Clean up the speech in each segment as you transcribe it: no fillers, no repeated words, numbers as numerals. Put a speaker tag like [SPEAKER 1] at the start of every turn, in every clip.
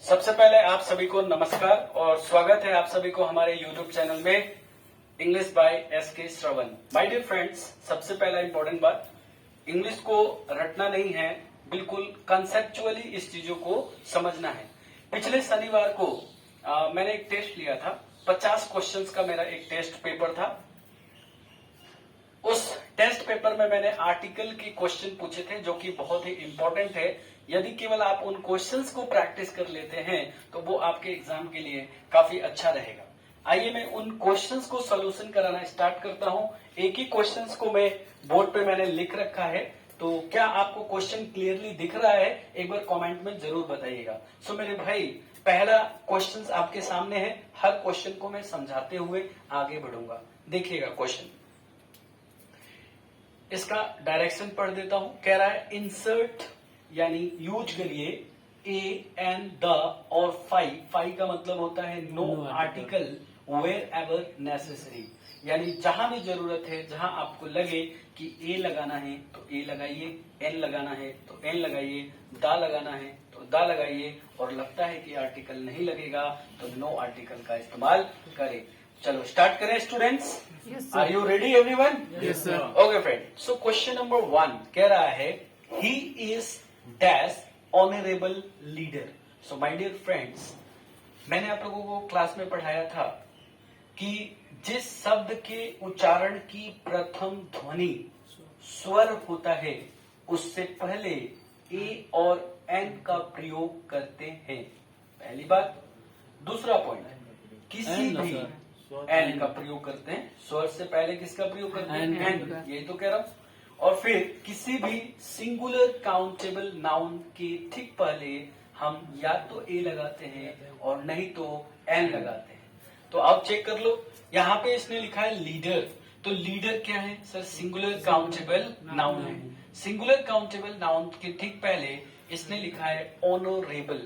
[SPEAKER 1] सबसे पहले आप सभी को नमस्कार और स्वागत है आप सभी को हमारे YouTube चैनल में English by SK Shravan. My dear friends, सबसे पहला इंपॉर्टेंट बात, इंग्लिश को रटना नहीं है, बिल्कुल कंसेप्चुअली इस चीजों को समझना है। पिछले शनिवार को मैंने एक टेस्ट लिया था, 50 क्वेश्चंस का मेरा एक टेस्ट पेपर था। उस टेस्ट पेपर में मैंने आर्टिकल के क्वेश्चन पूछे थे जो कि बहुत ही इंपॉर्टेंट है। यदि केवल आप उन क्वेश्चंस को प्रैक्टिस कर लेते हैं तो वो आपके एग्जाम के लिए काफी अच्छा रहेगा। आइए मैं उन क्वेश्चंस को सॉल्यूशन कराना स्टार्ट करता हूं। एक ही क्वेश्चंस को मैं बोर्ड पे मैंने लिख रखा है, तो क्या आपको क्वेश्चन क्लियरली दिख रहा है? एक बार कमेंट में जरूर बताइएगा। सो मेरे भाई, पहला क्वेश्चन आपके सामने है। हर क्वेश्चन को मैं समझाते हुए आगे बढ़ूंगा। देखिएगा क्वेश्चन, इसका डायरेक्शन पढ़ देता हूं। कह रहा है इंसर्ट यानी यूज के लिए ए एंड द और फाई का मतलब होता है no article wherever necessary, यानी जहां भी जरूरत है, जहां आपको लगे कि ए लगाना है तो ए लगाइए, एन लगाना है तो एन लगाइए, दा लगाना है तो दा लगाइए, और लगता है कि आर्टिकल नहीं लगेगा तो नो आर्टिकल का इस्तेमाल करें। चलो स्टार्ट करें students. Are you ready everyone?
[SPEAKER 2] Yes, sir.
[SPEAKER 1] Okay friend, so question number 1 कह रहा है he is dash honourable leader. So my dear friends, मैंने आप लोगों को क्लास में पढ़ाया था कि जिस शब्द के उच्चारण की प्रथम ध्वनि स्वर होता है उससे पहले ए और एन का प्रयोग करते हैं। पहली बात। दूसरा पॉइंट, किसी भी एन का प्रयोग करते हैं, स्वर से पहले किसका प्रयोग करते हैं? एन, यही तो कह रहा हूं। और फिर किसी भी सिंगुलर काउंटेबल नाउन के ठीक पहले हम या तो ए लगाते हैं और नहीं तो एन लगाते हैं। तो आप चेक कर लो, यहाँ पे इसने लिखा है लीडर, तो लीडर क्या है सर? सिंगुलर काउंटेबल नाउन है। सिंगुलर काउंटेबल नाउन के ठीक पहले इसने लिखा है ऑनरेबल।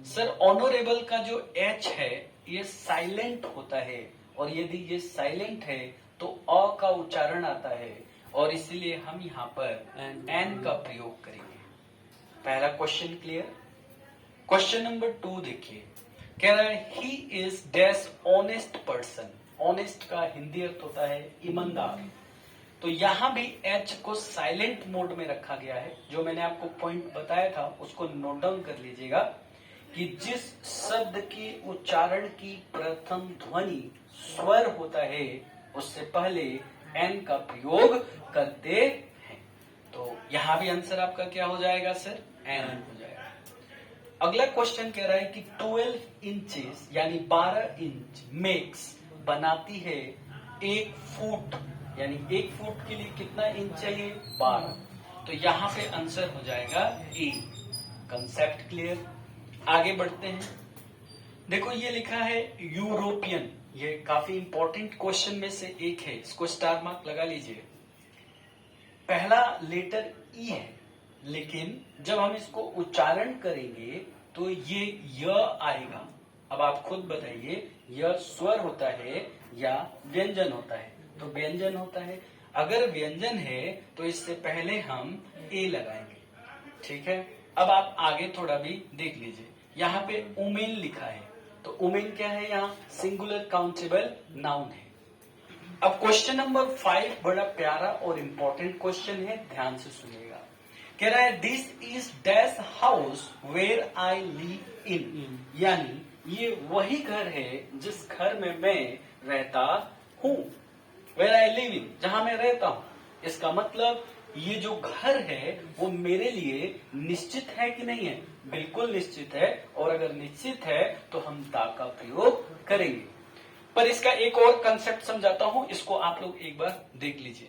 [SPEAKER 1] सर ऑनरेबल का जो एच है ये साइलेंट होता है, और यदि ये साइलेंट है तो अ का उच्चारण आता है, और इसीलिए हम यहाँ पर एन का प्रयोग करेंगे। पहला क्वेश्चन क्लियर। क्वेश्चन नंबर 2 देखिए, कह रहा है he is dash honest person. Honest का हिंदी अर्थ होता है ईमानदार। तो यहां भी एच को साइलेंट मोड में रखा गया है। जो मैंने आपको पॉइंट बताया था उसको नोट डाउन कर लीजिएगा कि जिस शब्द के उच्चारण की प्रथम ध्वनि स्वर होता है उससे पहले एन का प्रयोग करते हैं। तो यहां भी आंसर आपका क्या हो जाएगा सर? एन हो जाएगा। अगला क्वेश्चन कह रहा है कि 12 इंचेस यानी 12 इंच मेक्स बनाती है 1 फुट, यानी 1 फुट के लिए कितना इंच चाहिए? 12। तो यहां पे आंसर हो जाएगा ए। Concept clear. आगे बढ़ते हैं। देखो ये लिखा है यूरोपियन, ये काफी इंपॉर्टेंट क्वेश्चन में से एक है, इसको स्टार मार्क लगा लीजिए। पहला लेटर ई है, लेकिन जब हम इसको उच्चारण करेंगे तो ये य आएगा। अब आप खुद बताइए, यह स्वर होता है या व्यंजन होता है? तो व्यंजन होता है। अगर व्यंजन है तो इससे पहले हम ए लगाएंगे, ठीक है। अब आप आगे थोड़ा भी देख लीजिए, यहाँ पे उमेन लिखा है, तो उमेन क्या है? यहाँ सिंगुलर काउंटेबल नाउन है। अब क्वेश्चन नंबर 5 बड़ा प्यारा और इंपॉर्टेंट क्वेश्चन है, ध्यान से सुनिएगा। कह रहा है this is dash house where I live in, यानी ये वही घर है जिस घर में मैं रहता हूँ। वेयर आई लिव इन, जहां मैं रहता हूँ। इसका मतलब ये जो घर है वो मेरे लिए निश्चित है कि नहीं है? बिल्कुल निश्चित है, और अगर निश्चित है तो हम दा का प्रयोग करेंगे। पर इसका एक और कंसेप्ट समझाता हूं, इसको आप लोग एक बार देख लीजिए।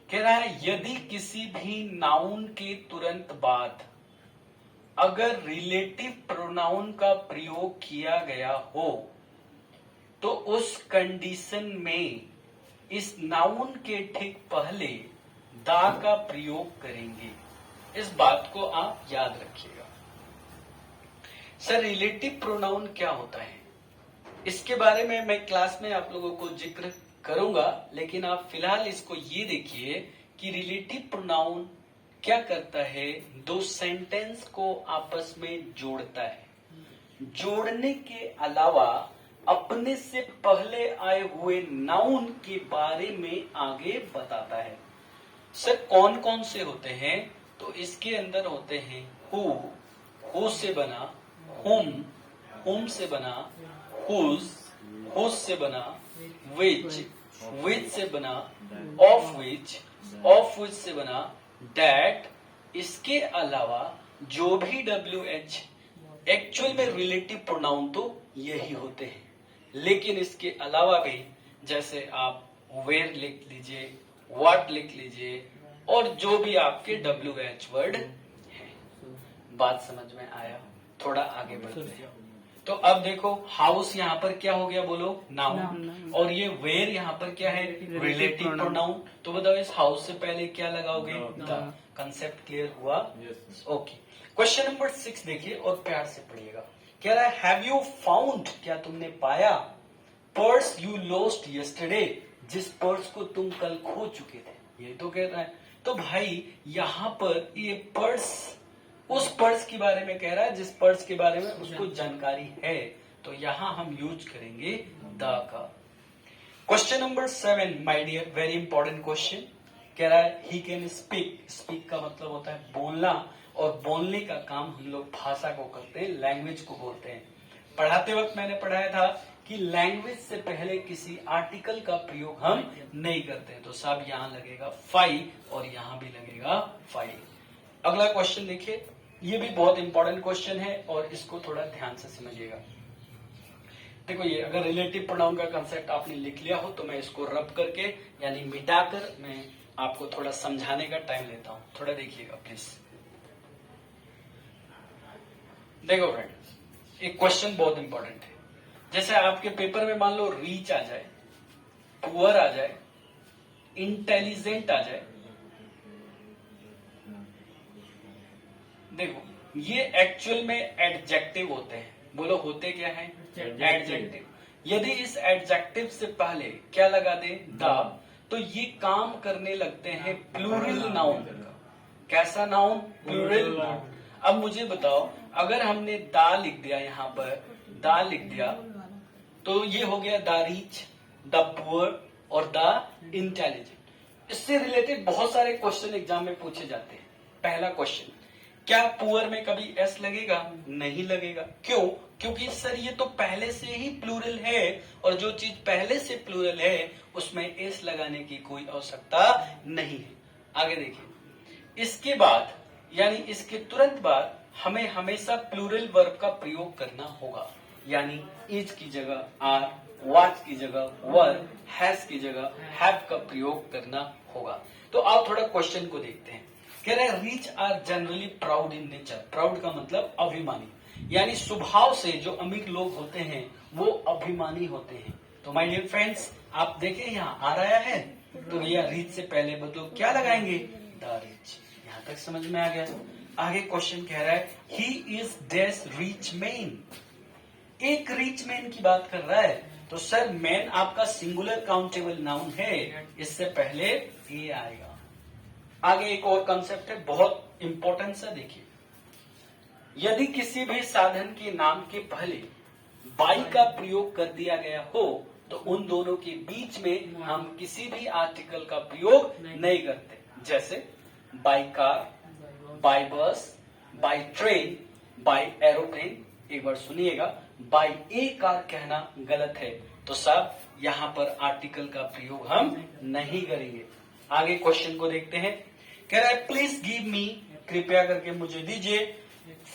[SPEAKER 1] कह रहा है यदि किसी भी नाउन के तुरंत बाद अगर रिलेटिव प्रोनाउन का प्रयोग किया गया हो तो उस कंडीशन में इस नाउन के ठीक पहले दा का प्रयोग करेंगे। इस बात को आप याद रखिएगा। सर रिलेटिव प्रोनाउन क्या होता है, इसके बारे में मैं क्लास में आप लोगों को जिक्र करूंगा, लेकिन आप फिलहाल इसको ये देखिए कि रिलेटिव प्रोनाउन क्या करता है? दो सेंटेंस को आपस में जोड़ता है। जोड़ने के अलावा अपने से पहले आए हुए नाउन के बारे में आगे बताता है। सर कौन कौन से होते हैं? तो इसके अंदर होते हैं हु से बना, हुम से बना, हुज से बना, विच से बना, ऑफ विच से बना, डैट। इसके अलावा जो भी WH एक्चुअल में रिलेटिव प्रोनाउन तो यही होते हैं, लेकिन इसके अलावा भी जैसे आप वेयर लिख लीजिए, व्हाट लिख लीजिए, और जो भी आपके WH वर्ड है। बात समझ में आया? थोड़ा आगे बढ़ते हैं। तो अब देखो हाउस यहाँ पर क्या हो गया, बोलो नाउन, और ये वेयर यहाँ पर क्या है, रिलेटिव प्रोनाउन। तो बताओ इस हाउस से पहले क्या लगाओगे, द। कंसेप्ट क्लियर हुआ? ओके। क्वेश्चन नंबर 6 देखिए और प्यार से पढ़िएगा। कह रहा है हैव यू फाउंड, क्या तुमने पाया, पर्स यू लॉस्ट यस्टरडे, जिस पर्स को तुम कल खो चुके थे। ये तो कह रहा है। तो भाई यहाँ पर ये पर्स उस पर्स के बारे में कह रहा है जिस पर्स के बारे में उसको जानकारी है, तो यहां हम यूज करेंगे द का। Question number 7 my dear, very important question. कह रहा है ही कैन स्पीक। स्पीक का मतलब होता है बोलना, और बोलने का काम हम लोग भाषा को करते हैं, लैंग्वेज को बोलते हैं। पढ़ाते वक्त मैंने पढ़ाया था कि लैंग्वेज से पहले किसी आर्टिकल का प्रयोग हम नहीं करते, तो सब यहां लगेगा फाई और यहां भी लगेगा फाई। अगला क्वेश्चन देखिए, ये भी बहुत इंपॉर्टेंट क्वेश्चन है और इसको थोड़ा ध्यान से समझिएगा। देखो ये अगर रिलेटिव प्रोनाउन का कंसेप्ट आपने लिख लिया हो तो मैं इसको रब करके यानी मिटाकर मैं आपको थोड़ा समझाने का टाइम लेता हूं, थोड़ा देखिएगा प्लीज। देखो फ्रेंड्स, एक क्वेश्चन बहुत इंपॉर्टेंट है। जैसे आपके पेपर में मान लो रीच आ जाए, पुअर आ जाए, इंटेलिजेंट आ जाए। देखो ये एक्चुअल में एडजेक्टिव होते हैं। बोलो होते क्या है? एडजेक्टिव। यदि इस एडजेक्टिव से पहले क्या लगा दे, द, तो ये काम करने लगते हैं प्लूरल नाउन का। कैसा नाउन? Plural noun. अब मुझे बताओ, अगर हमने दा लिख दिया, यहां पर दा लिख दिया, तो ये हो गया द रीच, द पुअर और द इंटेलिजेंट। इससे रिलेटेड बहुत सारे क्वेश्चन एग्जाम में पूछे जाते हैं। पहला क्वेश्चन, क्या पुअर में कभी एस लगेगा? नहीं लगेगा। क्यों? क्योंकि सर ये तो पहले से ही प्लूरल है, और जो चीज पहले से प्लूरल है उसमें एस लगाने की कोई आवश्यकता नहीं है। आगे देखिए, इसके बाद यानी इसके तुरंत बाद हमें हमेशा प्लूरल वर्ब का प्रयोग करना होगा, यानी इज की जगह आर, वाज की जगह वर, हैज की जगह हैव का प्रयोग करना होगा। तो आप थोड़ा क्वेश्चन को देखते हैं। कह रहे हैं rich are generally proud in nature. Proud का मतलब अभिमानी, यानी स्वभाव से जो अमीर लोग होते हैं वो अभिमानी होते हैं। तो माय डियर फ्रेंड्स, आप देखें यहाँ आ रहा है, तो भैया रिच से पहले बदलो क्या लगाएंगे? The rich. यहाँ तक समझ में आ गया? आगे क्वेश्चन कह रहा है he is dash rich man. एक रिच मैन की बात कर रहा है, तो सर मैन आपका सिंगुलर काउंटेबल नाउन है, इससे पहले ए आएगा। आगे एक और कंसेप्ट है बहुत इंपॉर्टेंट सा, देखिए। यदि किसी भी साधन के नाम के पहले बाई का प्रयोग कर दिया गया हो तो उन दोनों के बीच में हम किसी भी आर्टिकल का प्रयोग नहीं करते। जैसे by car, by bus, by train, by aeroplane. एक बार सुनिएगा, बाई ए कार कहना गलत है, तो सब यहाँ पर आर्टिकल का प्रयोग हम नहीं करेंगे। आगे क्वेश्चन को देखते हैं। कह रहा है प्लीज गिव मी, कृपया करके मुझे दीजिए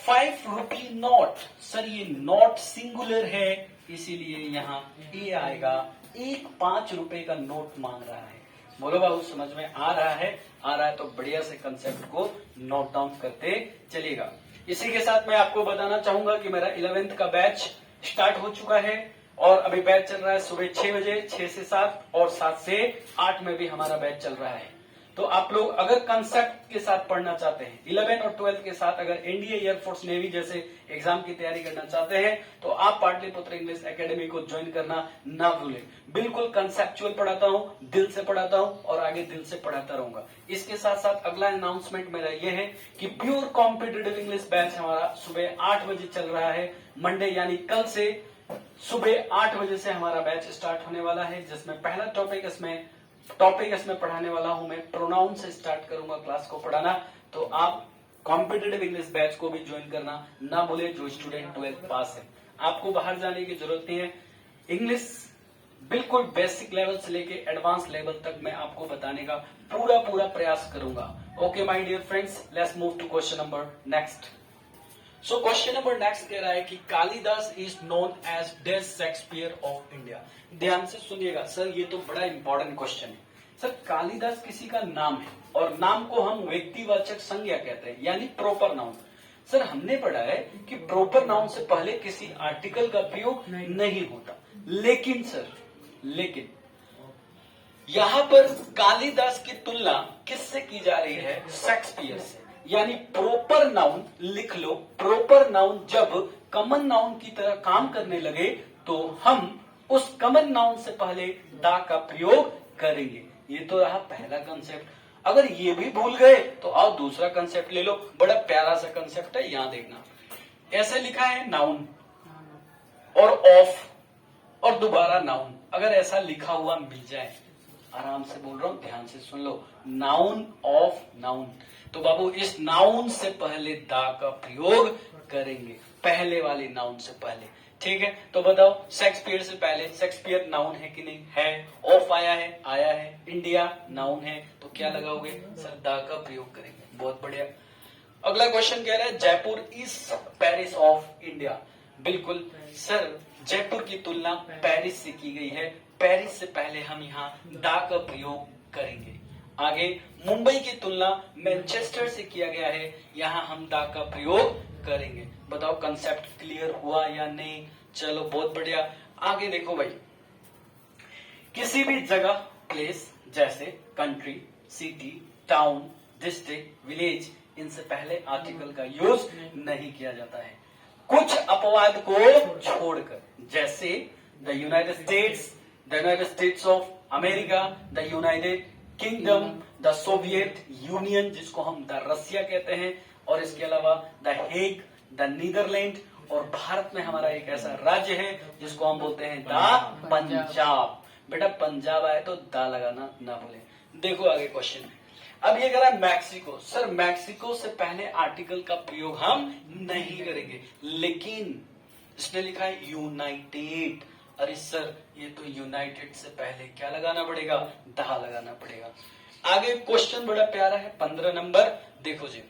[SPEAKER 1] 5 रुपी नोट। सर ये नोट सिंगुलर है, इसीलिए यहाँ ए आएगा। एक 5 रुपए का नोट मांग रहा है। बोलो बाबू समझ में आ रहा है? आ रहा है तो बढ़िया से कंसेप्ट को नोट डाउन करते चलिएगा। इसी के साथ मैं आपको बताना चाहूंगा कि मेरा 11th का बैच स्टार्ट हो चुका है, और अभी बैच चल रहा है सुबह 6 बजे, 6 से 7, और 7 से 8 में भी हमारा बैच चल रहा है। तो आप लोग अगर कंसेप्ट के साथ पढ़ना चाहते हैं 11 और 12 के साथ, अगर एनडीए, एयरफोर्स, नेवी जैसे एग्जाम की तैयारी करना चाहते हैं तो आप पाटलिपुत्र इंग्लिश एकेडमी को ज्वाइन करना ना भूलें। बिल्कुल कंसेप्चुअल पढ़ाता हूं, दिल से पढ़ाता हूं और आगे दिल से पढ़ाता रहूंगा। इसके साथ साथ अगला अनाउंसमेंट मेरा ये है कि प्योर कॉम्पिटिटिव इंग्लिश बैच हमारा सुबह 8 बजे चल रहा है। मंडे यानी कल से सुबह 8 बजे से हमारा बैच स्टार्ट होने वाला है, जिसमें पहला टॉपिक इसमें पढ़ाने वाला हूं मैं, प्रोनाउन से स्टार्ट करूंगा क्लास को पढ़ाना। तो आप कॉम्पिटिटिव इंग्लिश बैच को भी ज्वाइन करना ना भूले जो स्टूडेंट 12th पास है। आपको बाहर जाने की जरूरत नहीं है, इंग्लिश बिल्कुल बेसिक लेवल से लेके एडवांस लेवल तक मैं आपको बताने का पूरा प्रयास करूंगा। Okay my dear friends, let's move to question number next. So question number next कह रहा है कि Kalidas is known as the Shakespeare of India. ध्यान से सुनिएगा सर, ये तो बड़ा इंपॉर्टेंट क्वेश्चन है। सर कालिदास किसी का नाम है और नाम को हम व्यक्तिवाचक संज्ञा कहते हैं, यानी प्रॉपर नाउन। सर हमने पढ़ा है कि प्रॉपर नाउन से पहले किसी आर्टिकल का प्रयोग नहीं होता, लेकिन यहां पर कालिदास की तुलना किससे की जा रही है? शेक्सपियर से। यानी प्रॉपर नाउन लिख लो, प्रॉपर नाउन जब कॉमन नाउन की तरह काम करने लगे तो हम उस कॉमन नाउन से पहले दा का प्रयोग करेंगे। ये तो रहा पहला कंसेप्ट। अगर ये भी भूल गए तो आओ दूसरा कंसेप्ट ले लो, बड़ा प्यारा सा कंसेप्ट है, यहां देखना। ऐसे लिखा है नाउन और ऑफ और दोबारा नाउन, अगर ऐसा लिखा हुआ मिल जाए, आराम से बोल रहा हूं, ध्यान से सुन लो, नाउन ऑफ नाउन, तो बाबू इस नाउन से पहले दा का प्रयोग करेंगे, पहले वाले नाउन से पहले। ठीक है, तो बताओ शेक्सपियर से पहले, शेक्सपियर नाउन है कि नहीं है? ऑफ आया है, इंडिया नाउन है, तो क्या लगाओगे सर? दा का प्रयोग करेंगे। बहुत बढ़िया। अगला क्वेश्चन कह रहा है Jaipur is Paris of India. बिल्कुल सर, जयपुर की तुलना पेरिस से की गई है, पेरिस से पहले हम यहाँ दा का प्रयोग करेंगे। आगे मुंबई की तुलना मैनचेस्टर से किया गया है, यहाँ हम दा का प्रयोग करेंगे। बताओ कंसेप्ट क्लियर हुआ या नहीं? चलो बहुत बढ़िया। आगे देखो भाई, किसी भी जगह प्लेस जैसे country, city, town, district, village, इनसे पहले आर्टिकल का यूज नहीं किया जाता है, कुछ अपवाद को छोड़कर, जैसे the United states of America, the United kingdom, the Soviet union जिसको हम द रसिया कहते हैं, और इसके अलावा द हेग, द नीदरलैंड, और भारत में हमारा एक ऐसा राज्य है जिसको हम बोलते हैं द पंजाब। बेटा पंजाब आए तो दा लगाना ना भूलें। देखो आगे क्वेश्चन, अब ये कह रहा है मैक्सिको। सर मैक्सिको से पहले आर्टिकल का प्रयोग हम नहीं करेंगे, लेकिन इसने लिखा है यूनाइटेड। अरे सर ये तो यूनाइटेड से पहले क्या लगाना पड़ेगा? दा लगाना पड़ेगा। आगे क्वेश्चन बड़ा प्यारा है, 15 नंबर। देखो जी,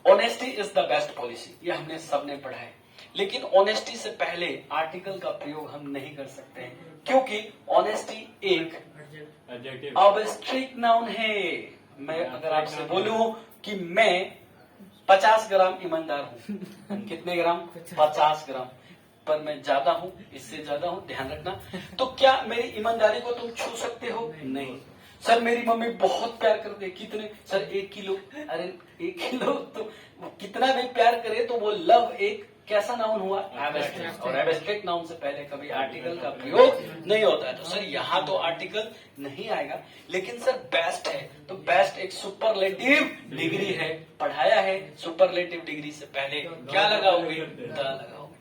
[SPEAKER 1] honesty is the best policy, ये हमने सबने पढ़ा है, लेकिन ऑनेस्टी से पहले आर्टिकल का प्रयोग हम नहीं कर सकते हैं, क्योंकि ऑनेस्टी एक एब्स्ट्रैक्ट नाउन है। मैं अगर आपसे बोलूं कि मैं 50 ग्राम ईमानदार हूं, कितने ग्राम? 50 ग्राम, पर मैं ज्यादा हूं, इससे ज्यादा हूं, ध्यान रखना, तो क्या मेरी ईमानदारी को तुम छू सकते हो? नहीं। सर मेरी मम्मी बहुत प्यार करती है, कितने? Sir 1 kilo. अरे 1 किलो तो कितना भी प्यार करे तो वो लव एक कैसा नाउन हुआ? एब्स्ट्रैक्ट, और एब्स्ट्रैक्ट नाउन से पहले कभी आर्टिकल का प्रयोग नहीं होता है। तो सर यहाँ तो आर्टिकल नहीं आएगा, लेकिन सर बेस्ट है, तो बेस्ट एक सुपरलेटिव डिग्री है, पढ़ाया है, सुपरलेटिव डिग्री से पहले क्या लगाओगे? द लगाओगे।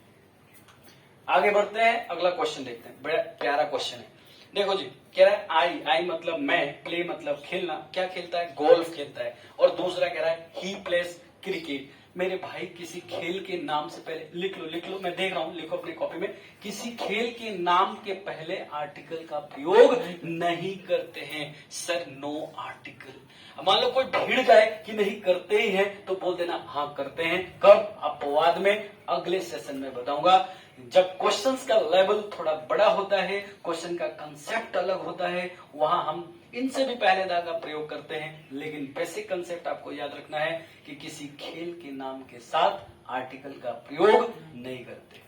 [SPEAKER 1] आगे बढ़ते हैं, अगला क्वेश्चन देखते हैं, बड़ा प्यारा क्वेश्चन है। देखो जी, कह रहा है आई मतलब मैं, प्ले मतलब खेलना, क्या खेलता है? गोल्फ खेलता है। और दूसरा कह रहा है ही प्लेस क्रिकेट। मेरे भाई किसी खेल के नाम से पहले लिख लो, मैं देख रहा हूं, लिखो अपनी कॉपी में, किसी खेल के नाम के पहले आर्टिकल का प्रयोग नहीं करते हैं सर, नो आर्टिकल। मान लो कोई भीड़ जाए कि नहीं करते ही है, तो बोल देना हाँ करते हैं। कब? अपवाद में, अगले सेशन में बताऊंगा। जब क्वेश्चंस का लेवल थोड़ा बड़ा होता है, क्वेश्चन का कंसेप्ट अलग होता है, वहां हम इनसे भी पहले दा का प्रयोग करते हैं, लेकिन बेसिक कंसेप्ट आपको याद रखना है कि किसी खेल के नाम के साथ आर्टिकल का प्रयोग नहीं करते।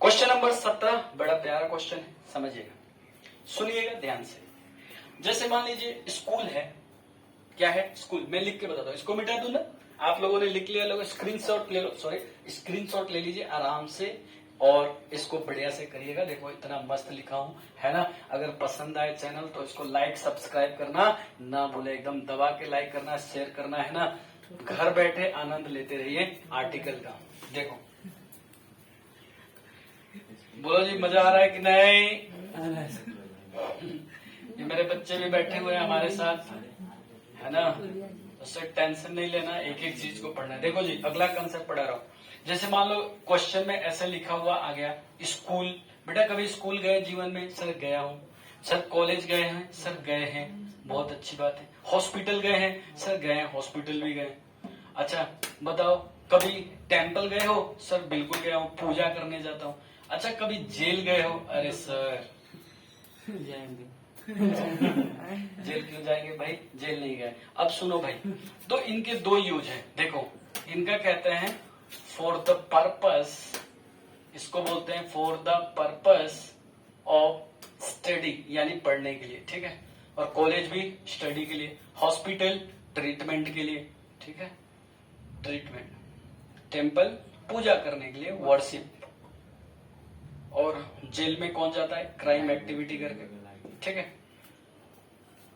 [SPEAKER 1] क्वेश्चन नंबर 17 बड़ा प्यारा क्वेश्चन है, समझिएगा, सुनिएगा ध्यान से। जैसे मान लीजिए स्कूल है, क्या है स्कूल, मैं लिख के बताता हूँ, इसको मिटा दूं ना, आप लोगों ने लिख लिया, लोग स्क्रीनशॉट ले लो, सॉरी स्क्रीनशॉट ले लीजिए आराम से और इसको बढ़िया से करिएगा। देखो इतना मस्त लिखा हूं, है ना। अगर पसंद आए चैनल तो इसको लाइक सब्सक्राइब करना ना भूले, एकदम दबा के लाइक करना, शेयर करना, है ना। घर बैठे आनंद लेते रहिए आर्टिकल का। देखो बोलो जी, मजा आ रहा है कि नहीं? ये मेरे बच्चे भी बैठे हुए हैं हमारे साथ, है ना, उससे टेंशन नहीं लेना, एक एक चीज को पढ़ना है। देखो जी अगला कंसेप्ट पढ़ा रहा हूं। जैसे मान लो क्वेश्चन में ऐसे लिखा हुआ आ गया स्कूल, बेटा कभी स्कूल गए जीवन में? सर गया हूं। सर कॉलेज गए हैं? सर गए हैं, बहुत अच्छी बात है। हॉस्पिटल गए हैं? सर गए हैं, हॉस्पिटल भी गए। अच्छा बताओ कभी टेम्पल गए हो? सर बिल्कुल गया हूँ, पूजा करने जाता हूँ। अच्छा कभी जेल गए हो? अरे सर जाएंगे। जेल क्यों जाएंगे भाई, जेल नहीं गए। अब सुनो भाई, तो इनके दो यूज हैं। देखो इनका कहते हैं फॉर द पर्पस, इसको बोलते हैं for the purpose of study, यानी पढ़ने के लिए, ठीक है। और कॉलेज भी स्टडी के लिए, हॉस्पिटल ट्रीटमेंट के लिए, ठीक है, ट्रीटमेंट, टेम्पल पूजा करने के लिए, वर्शिप, और जेल में कौन जाता है? क्राइम एक्टिविटी करके, ठीक है।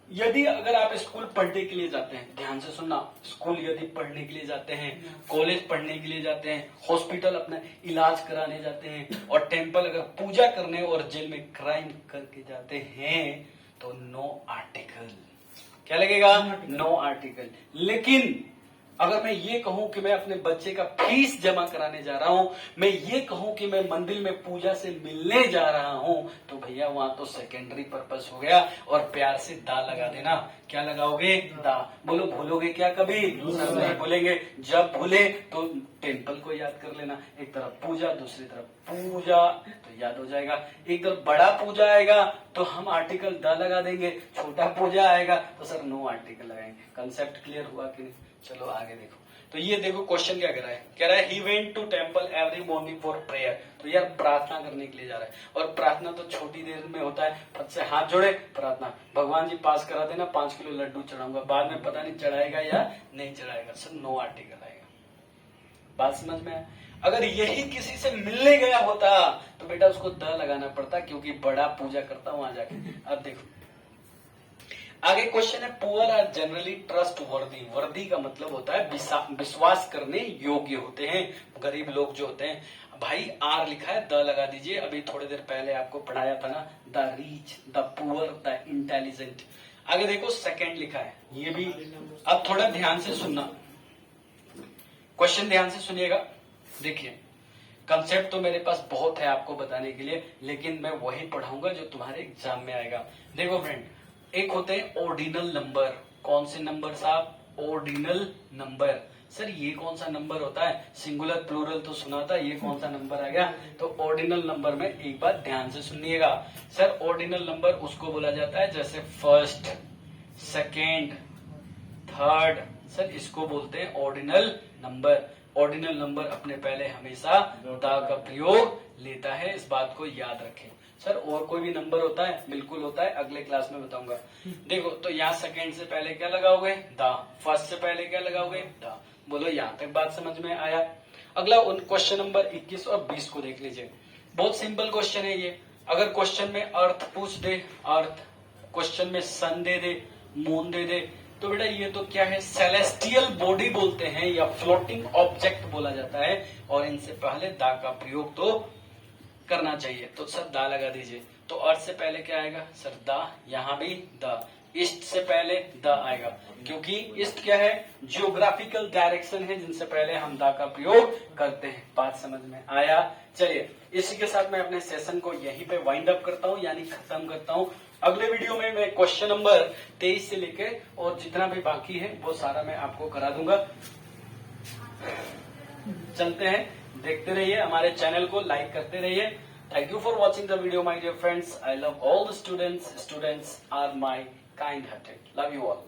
[SPEAKER 1] यदि अगर आप स्कूल पढ़ने के लिए जाते हैं, ध्यान से सुनना, स्कूल यदि पढ़ने के लिए जाते हैं, कॉलेज पढ़ने के लिए जाते हैं, हॉस्पिटल अपना इलाज कराने जाते हैं, और टेम्पल अगर पूजा करने और जेल में क्राइम करके जाते हैं तो नो आर्टिकल। क्या लगेगा? No article. लेकिन अगर मैं ये कहूं कि मैं अपने बच्चे का फीस जमा कराने जा रहा हूं, मैं ये कहूं कि मैं मंदिर में पूजा से मिलने जा रहा हूं, तो भैया वहां तो सेकेंडरी पर्पस हो गया। और प्यार से दा लगा देना। क्या लगाओगे? दा। बोलो भूलोगे क्या कभी? सर नहीं भूलेंगे। जब भूले तो टेम्पल को याद कर लेना, एक तरफ पूजा दूसरी तरफ पूजा, तो याद हो जाएगा। एक तरफ बड़ा पूजा आएगा तो हम आर्टिकल दा लगा देंगे, छोटा पूजा आएगा तो सर नो आर्टिकल लगाएंगे। कंसेप्ट क्लियर हुआ कि नहीं? चलो आगे देखो। तो ये देखो क्वेश्चन क्या कह रहा है he went to temple every morning for prayer. तो यार प्रार्थना करने के लिए जा रहा है, और प्रार्थना तो छोटी देर में होता है, फट से हाथ जोड़े प्रार्थना, भगवान जी पास करा देना, 5 किलो लड्डू चढ़ाऊंगा, बाद में पता नहीं चढ़ाएगा या नहीं चढ़ाएगा। सर नो आर्टिकल आएगा। बात समझ में है? अगर यही किसी से मिलने गया होता तो बेटा उसको द लगाना पड़ता, क्योंकि बड़ा पूजा करता वहां जाके। अब देखो आगे क्वेश्चन है पुअर आर जनरली ट्रस्ट वर्दी। वर्दी का मतलब होता है विश्वास करने योग्य होते हैं, गरीब लोग जो होते हैं। भाई आर लिखा है, द लगा दीजिए। अभी थोड़ी देर पहले आपको पढ़ाया था ना, the reach, the poor, the intelligent. आगे देखो सेकंड लिखा है, ये भी। अब थोड़ा ध्यान से सुनना, क्वेश्चन ध्यान से सुनिएगा। देखिए कंसेप्ट तो मेरे पास बहुत है आपको बताने के लिए, लेकिन मैं वही पढ़ाऊंगा जो तुम्हारे एग्जाम में आएगा। देखो फ्रेंड, एक होते हैं ऑर्डिनल नंबर। कौन से नंबर साहब? Ordinal number. सर ये कौन सा नंबर होता है? सिंगुलर प्लूरल तो सुना था, ये कौन सा नंबर आ गया? तो ऑर्डिनल नंबर में एक बात ध्यान से सुनिएगा सर, ऑर्डिनल नंबर उसको बोला जाता है जैसे फर्स्ट, सेकेंड, थर्ड, सर इसको बोलते हैं ऑर्डिनल नंबर। ऑर्डिनल नंबर अपने पहले हमेशा दा का प्रयोग लेता है, इस बात को याद रखें। सर और कोई भी नंबर होता है? बिल्कुल होता है, अगले क्लास में बताऊंगा। देखो तो यहाँ सेकंड से पहले क्या लगाओगे? दा। फर्स्ट से पहले क्या लगाओगे? दा। बोलो यहाँ तक बात समझ में आया? अगला क्वेश्चन नंबर 21 और 20 को देख लीजिए। बहुत सिंपल क्वेश्चन है ये। अगर क्वेश्चन में अर्थ पूछ दे, अर्थ, क्वेश्चन में सन दे दे, मून दे दे, तो बेटा ये तो क्या है? सेलेस्टियल बॉडी बोलते हैं या फ्लोटिंग ऑब्जेक्ट बोला जाता है, और इनसे पहले दा का प्रयोग तो करना चाहिए। तो सर दा लगा दीजिए। तो अर्थ से पहले क्या आएगा? सर दा, यहाँ भी दा। ईस्ट से पहले दा आएगा, क्योंकि ईस्ट क्या है? जियोग्राफिकल डायरेक्शन है, जिनसे पहले हम दा का प्रयोग करते हैं। बात समझ में आया? चलिए इसी के साथ मैं अपने सेशन को यहीं पे वाइंड अप करता हूँ, यानी खत्म करता हूँ। अगले वीडियो में मैं क्वेश्चन नंबर 23 से लेके और जितना भी बाकी है वो सारा मैं आपको करा दूंगा। चलते हैं, देखते रहिए, हमारे चैनल को लाइक करते रहिए। Thank you for watching the video my dear friends. I love all the students. Students are my kind hearted. Love you all.